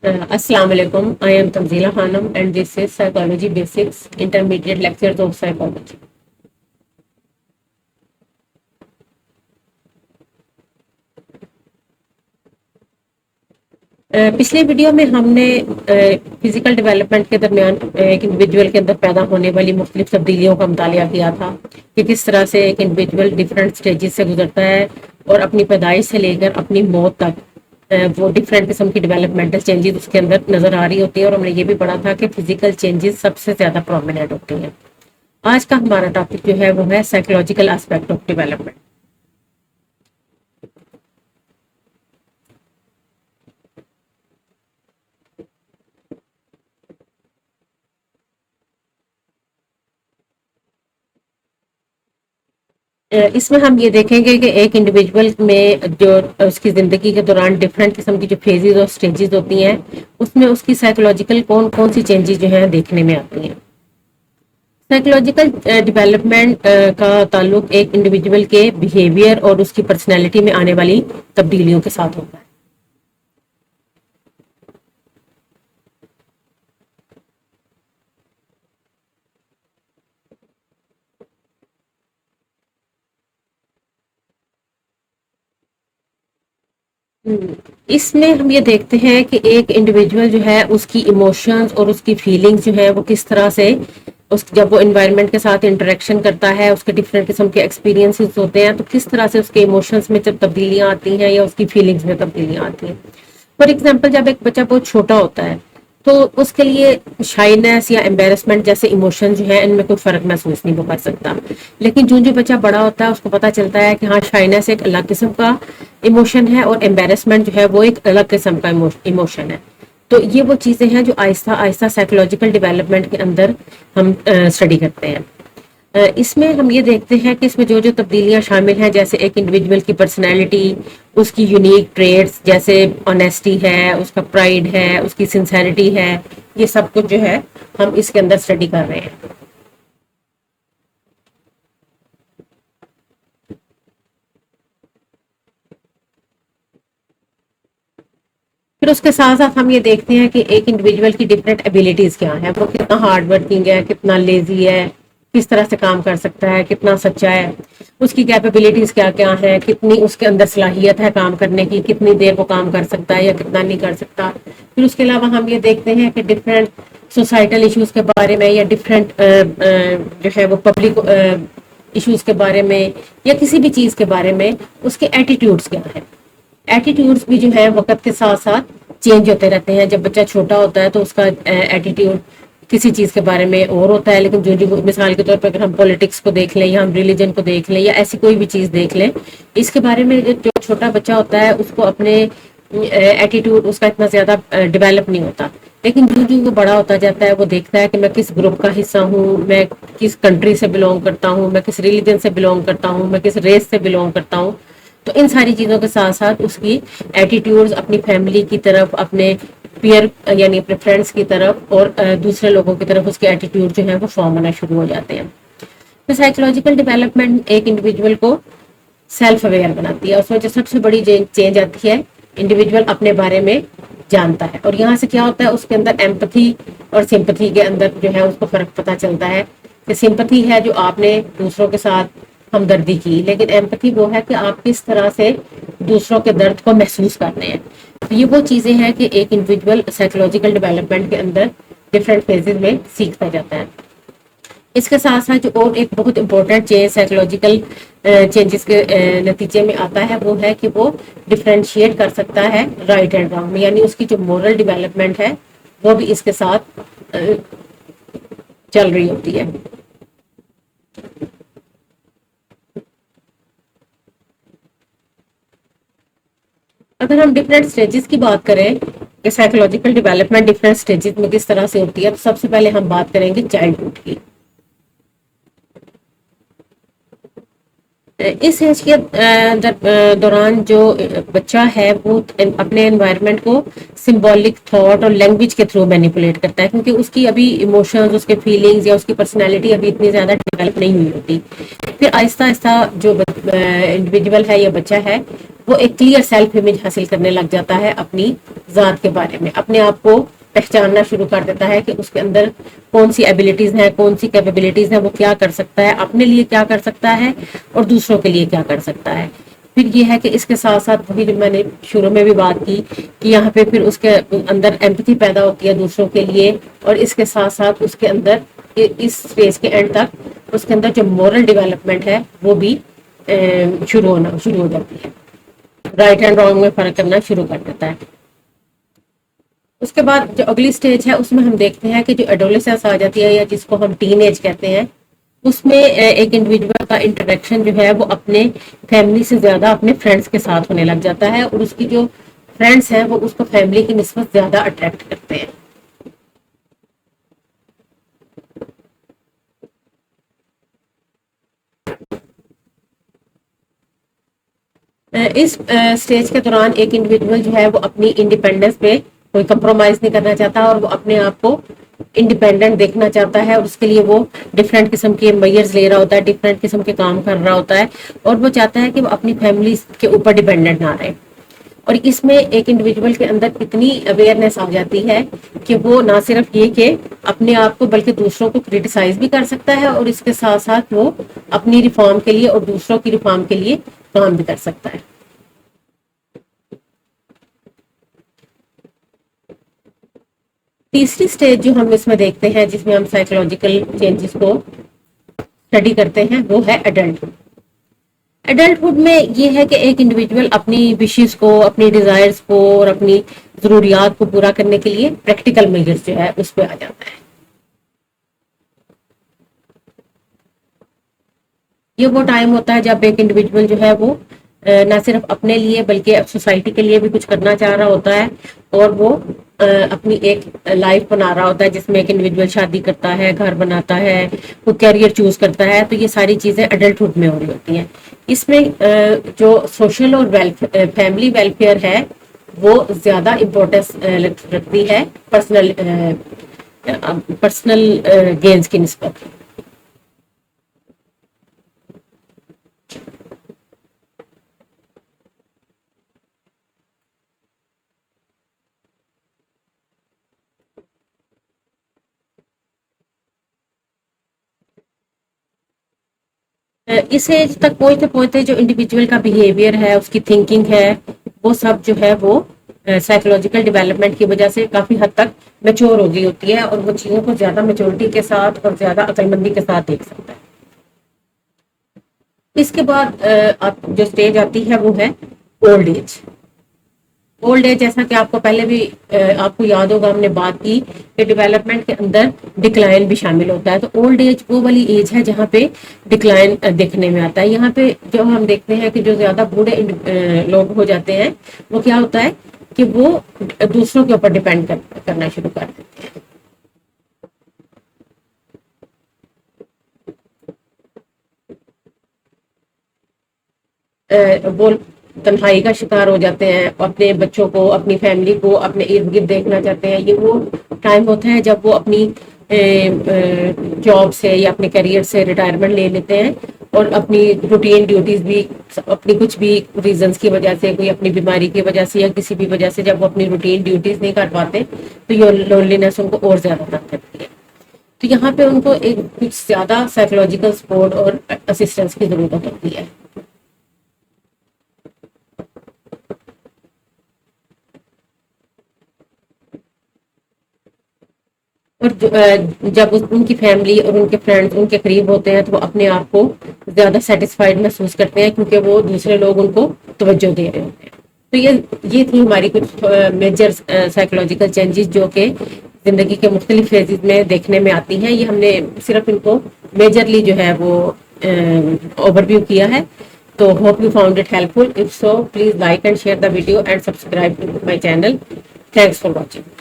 Assalamu alaikum. I am Tanzila Khanum and this is Psychology Basics Intermediate Lectures of Psychology. पिछले video में हमने physical development के दरमियान एक इंडिविजुअल के अंदर पैदा होने वाली मुख्तलिफ तब्दीलियों का मुतालिया किया था कि किस तरह से एक इंडिविजुअल डिफरेंट स्टेजेस से गुजरता है और अपनी पैदाइश से लेकर अपनी मौत तक वो डिफरेंट किस्म की डेवलपमेंटल चेंजेस उसके अंदर नजर आ रही होती है। और हमने ये भी पढ़ा था कि फिजिकल चेंजेस सबसे ज्यादा प्रोमिनेंट होती हैं। आज का हमारा टॉपिक जो है वो है साइकोलॉजिकल एस्पेक्ट ऑफ डेवलपमेंट। इसमें हम ये देखेंगे कि एक इंडिविजुअल में जो उसकी ज़िंदगी के दौरान डिफरेंट किस्म की जो फेजेस और स्टेजेस होती हैं उसमें उसकी साइकोलॉजिकल कौन कौन सी चेंजेस जो हैं देखने में आती हैं। साइकोलॉजिकल डेवलपमेंट का ताल्लुक एक इंडिविजुअल के बिहेवियर और उसकी पर्सनैलिटी में आने वाली तब्दीलियों के साथ होता है। इसमें हम ये देखते हैं कि एक इंडिविजुअल जो है उसकी इमोशंस और उसकी फीलिंग्स जो है वो किस तरह से उस जब वो एनवायरनमेंट के साथ इंटरेक्शन करता है, उसके डिफरेंट किस्म के एक्सपीरियंसेस होते हैं तो किस तरह से उसके इमोशंस में जब तब्दीलियां आती हैं या उसकी फीलिंग्स में तब्दीलियां आती हैं। फॉर एग्जाम्पल, जब एक बच्चा बहुत छोटा होता है तो उसके लिए शाइनेस या एम्बेरसमेंट जैसे इमोशन जो है इनमें कोई फर्क महसूस नहीं वो कर सकता। लेकिन जो बच्चा बड़ा होता है उसको पता चलता है कि हाँ, शाइनेस एक अलग किस्म का इमोशन है और एम्बेरसमेंट जो है वो एक अलग किस्म का इमोशन है। तो ये वो चीजें हैं जो आहिस्ता आहिस्ता साइकोलॉजिकल डेवलपमेंट के अंदर हम स्टडी करते हैं। इसमें हम ये देखते हैं कि इसमें जो जो तब्दीलियां शामिल हैं, जैसे एक इंडिविजुअल की पर्सनैलिटी, उसकी यूनिक ट्रेड्स जैसे ऑनेस्टी है, उसका प्राइड है, उसकी सिंसेरिटी है, ये सब कुछ जो है हम इसके अंदर स्टडी कर रहे हैं। फिर उसके साथ साथ हम ये देखते हैं कि एक इंडिविजुअल की डिफरेंट एबिलिटीज क्या है, वो कितना हार्ड वर्किंग है, कितना लेजी है, किस तरह से काम कर सकता है, कितना सच्चा है, उसकी कैपेबिलिटीज क्या क्या है, कितनी उसके अंदर सलाहियत है काम करने की, कितनी देर वो काम कर सकता है या कितना नहीं कर सकता। फिर उसके अलावा हम ये देखते हैं कि डिफरेंट सोसाइटल इश्यूज के बारे में या डिफरेंट जो है वो पब्लिक इश्यूज के बारे में या किसी भी चीज के बारे में उसके एटीट्यूड्स क्या है। एटीट्यूड्स भी जो है वक्त के साथ साथ चेंज होते रहते हैं। जब बच्चा छोटा होता है तो उसका एटीट्यूड किसी चीज के बारे में और होता है, लेकिन जो मिसाल के तौर पर अगर हम पॉलिटिक्स को देख लें या हम रिलीजन को देख लें या ऐसी कोई भी चीज देख लें, इसके बारे में जो छोटा बच्चा होता है उसको अपने एटीट्यूड उसका इतना ज्यादा डेवलप नहीं होता। लेकिन जो वो बड़ा होता जाता है वो देखता है कि मैं किस ग्रुप का हिस्सा हूँ, मैं किस कंट्री से बिलोंग करता हूँ, मैं किस रिलीजन से बिलोंग करता हूँ, मैं किस रेस से बिलोंग करता हूँ। तो इन सारी चीजों के साथ साथ उसकी एटीट्यूड्स अपनी फैमिली की तरफ, अपने पीयर यानी अपने फ्रेंड्स की तरफ और दूसरे लोगों की तरफ उसके एटीट्यूड जो है वो फॉर्म होना शुरू हो जाते हैं। तो साइकोलॉजिकल डेवलपमेंट एक इंडिविजुअल को सेल्फ अवेयर बनाती है। उसमें जो सबसे बड़ी चेंज आती है, इंडिविजुअल अपने बारे में जानता है और यहाँ से क्या होता है उसके अंदर एम्पैथी और सिंपैथी के अंदर जो है उसको फर्क पता चलता है कि सिंपैथी है जो आपने दूसरों के साथ हमदर्दी की, लेकिन एम्पैथी वो है कि आप किस तरह से दूसरों के दर्द को महसूस करते हैं। तो ये वो चीजें हैं कि एक इंडिविजुअल साइकोलॉजिकल डेवलपमेंट के अंदर डिफरेंट फेजेस में सीखता जाता है। इसके साथ साथ जो और एक बहुत इंपॉर्टेंट चेंज साइकोलॉजिकल चेंजेस के नतीजे में आता है वो है कि वो डिफरेंशिएट कर सकता है राइट एंड रॉन्ग में, यानी उसकी जो मोरल डेवलपमेंट है वो भी इसके साथ चल रही होती है। अगर हम डिफरेंट स्टेजेस की बात करें कि साइकोलॉजिकल डेवलपमेंट डिफरेंट स्टेजेस में किस तरह से होती है, तो सबसे पहले हम बात करेंगे चाइल्डहुड की। इस एज के दौरान जो बच्चा है वो अपने एनवायरनमेंट को सिंबॉलिक थॉट और लैंग्वेज के थ्रू मैनिपुलेट करता है, क्योंकि उसकी अभी इमोशंस, उसके फीलिंग्स या उसकी पर्सनालिटी अभी इतनी ज्यादा डेवलप नहीं हुई होती। फिर आहिस्ता आहिस्ता जो इंडिविजुअल है या बच्चा है وہ ایک کلیئر سیلف امیج حاصل کرنے لگ جاتا ہے اپنی ذات کے بارے میں، اپنے آپ کو پہچاننا شروع کر دیتا ہے کہ اس کے اندر کون سی ایبلٹیز ہیں، کون سی کیپیبلٹیز ہیں، وہ کیا کر سکتا ہے، اپنے لیے کیا کر سکتا ہے اور دوسروں کے لیے کیا کر سکتا ہے۔ پھر یہ ہے کہ اس کے ساتھ ساتھ وہی جو میں نے شروع میں بھی بات کی کہ یہاں پہ پھر اس کے اندر ایمپتھی پیدا ہوتی ہے دوسروں کے لیے، اور اس کے ساتھ ساتھ اس کے اندر اس فیز کے اینڈ تک اس کے اندر جو مورل ڈیولپمنٹ ہے وہ بھی شروع ہو جاتی ہے، رائٹ اینڈ رانگ میں فرق کرنا شروع کر دیتا ہے۔ اس کے بعد جو اگلی سٹیج ہے اس میں ہم دیکھتے ہیں کہ جو ایڈولیسنس آ جاتی ہے یا جس کو ہم ٹین ایج کہتے ہیں، اس میں ایک انڈیویجول کا انٹریکشن جو ہے وہ اپنے فیملی سے زیادہ اپنے فرینڈس کے ساتھ ہونے لگ جاتا ہے، اور اس کی جو فرینڈس ہیں وہ اس کو فیملی کی نسبت زیادہ اٹریکٹ کرتے ہیں۔ اس سٹیج کے دوران ایک انڈیویجول جو ہے وہ اپنی انڈیپینڈنس پہ کوئی کمپرومائز نہیں کرنا چاہتا، اور وہ اپنے آپ کو انڈیپینڈنٹ دیکھنا چاہتا ہے، اور اس کے لیے وہ ڈفرینٹ قسم کے میئرز لے رہا ہوتا ہے، ڈفرینٹ قسم کے کام کر رہا ہوتا ہے، اور وہ چاہتا ہے کہ وہ اپنی فیملی کے اوپر ڈیپینڈنٹ نہ رہے۔ اور اس میں ایک انڈیویجول کے اندر اتنی اویئرنیس آ جاتی ہے کہ وہ نہ صرف یہ کہ اپنے آپ کو بلکہ دوسروں کو کریٹیسائز بھی کر سکتا ہے، اور اس کے ساتھ ساتھ وہ اپنی ریفارم کے لیے اور دوسروں کی ریفارم کے لیے کام بھی کر سکتا ہے۔ تیسری سٹیج جو ہم اس میں دیکھتے ہیں جس میں ہم سائیکولوجیکل چینجز کو اسٹڈی کرتے ہیں وہ ہے ایڈلٹ۔ ایڈلٹہڈ میں یہ ہے کہ ایک انڈیویجول اپنی وشز کو، اپنی ڈیزائرز کو اور اپنی ضروریات کو پورا کرنے کے لیے پریکٹیکل میجرز جو ہے اس پہ آ جاتا ہے۔ یہ وہ ٹائم ہوتا ہے جب ایک انڈیویجول جو ہے وہ نہ صرف اپنے لیے بلکہ سوسائٹی کے لیے بھی کچھ کرنا چاہ رہا ہوتا ہے، اور وہ اپنی ایک لائف بنا رہا ہوتا ہے جس میں ایک انڈیویجول شادی کرتا ہے، گھر بناتا ہے، وہ کیریئر چوز کرتا ہے۔ تو یہ ساری چیزیں ایڈلٹہڈ میں ہو رہی ہوتی ہیں۔ اس میں جو سوشل اور فیملی ویلفیئر ہے وہ زیادہ امپورٹنس رکھتی ہے پرسنل گینز کی نسبت۔ اس ایج تک پہنچتے پہنچتے جو انڈیویجول کا بیہیویئر ہے، اس کی تھنکنگ ہے، وہ سب جو ہے وہ سائیکولوجیکل ڈیولپمنٹ کی وجہ سے کافی حد تک میچور ہو گئی ہوتی ہے، اور وہ چیزوں کو زیادہ میچورٹی کے ساتھ اور زیادہ عقل مندی کے ساتھ دیکھ سکتا ہے۔ اس کے بعد جو سٹیج آتی ہے وہ ہے اولڈ ایج۔ اولڈ ایج جیسا کہ آپ کو پہلے بھی آپ کو یاد ہوگا ہم نے بات کی کہ ڈیولپمنٹ کے اندر ڈکلائن بھی شامل ہوتا ہے۔ تو اولڈ ایج وہ والی ایج ہے جہاں پہ ڈکلائن دیکھنے میں آتا ہے۔ یہاں پہ جو ہم دیکھتے ہیں کہ جو زیادہ بوڑھے لوگ ہو جاتے ہیں وہ کیا ہوتا ہے کہ وہ دوسروں کے اوپر ڈیپینڈ کرنا شروع کر دیتے ہیں۔ وہ تنہائی کا شکار ہو جاتے ہیں، اپنے بچوں کو، اپنی فیملی کو اپنے ارد گرد دیکھنا چاہتے ہیں۔ یہ وہ ٹائم ہوتا ہے جب وہ اپنی جاب سے یا اپنے کیریئر سے ریٹائرمنٹ لے لیتے ہیں، اور اپنی روٹین ڈیوٹیز بھی اپنی کچھ بھی ریزنز کی وجہ سے، کوئی اپنی بیماری کی وجہ سے یا کسی بھی وجہ سے جب وہ اپنی روٹین ڈیوٹیز نہیں کر پاتے تو یہ لونلینس ان کو اور زیادہ تنگ کرتی ہے۔ تو یہاں پہ ان کو ایک کچھ زیادہ سائیکولوجیکل سپورٹ اور اسسٹنس کی ضرورت ہوتی ہے۔ اور جب ان کی فیملی اور ان کے فرینڈز ان کے قریب ہوتے ہیں تو وہ اپنے آپ کو زیادہ سیٹسفائیڈ محسوس کرتے ہیں، کیونکہ وہ دوسرے لوگ ان کو توجہ دے رہے ہوتے ہیں۔ تو یہ تھی ہماری کچھ میجر سائیکولوجیکل چینجز جو کہ زندگی کے مختلف فیزز میں دیکھنے میں آتی ہیں۔ یہ ہم نے صرف ان کو میجرلی جو ہے وہ اوور ویو کیا ہے۔ تو hope you found it helpful. If so please like and share the video and subscribe to my channel. Thanks for watching.